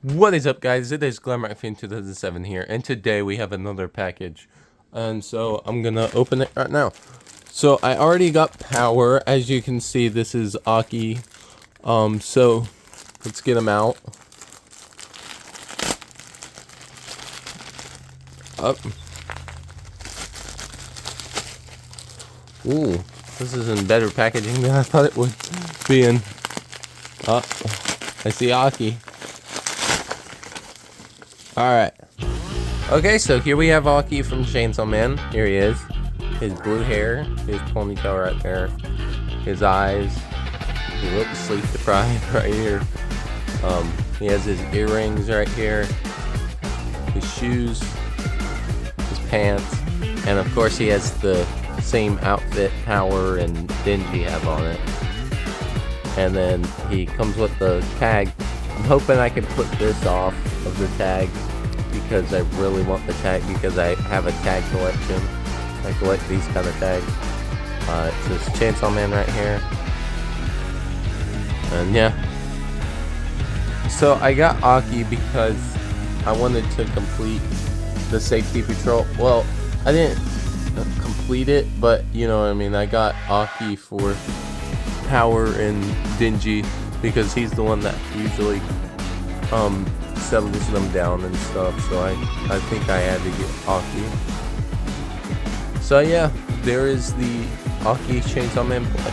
What is up, guys? It is Fan 2007 here, and today we have another package, and so I'm gonna open it right now. So I already got power. As you can see, this is Aki. So let's get him out. Up. Ooh, this is in better packaging than I thought it would be in. Oh, I see Aki. Alright. Okay, so here we have Aki from Chainsaw Man. Here he is. His blue hair, his ponytail right there, his eyes. He looks sleep deprived right here. He has his earrings right here, his shoes, his pants, and of course he has the same outfit Power and Dingy have on it. And then he comes with the tag. I'm hoping I can put this off of the tag because I really want the tag because I have a tag collection. I collect these kind of tags. It says Chainsaw Man right here. And yeah. So I got Aki because I wanted to complete the safety patrol. Well, I didn't complete it, but you know what I mean. I got Aki for Power and Dingy because he's the one that usually settles them down and stuff, so I think I had to get Aki. So yeah, there is the Aki Chainsaw Man play.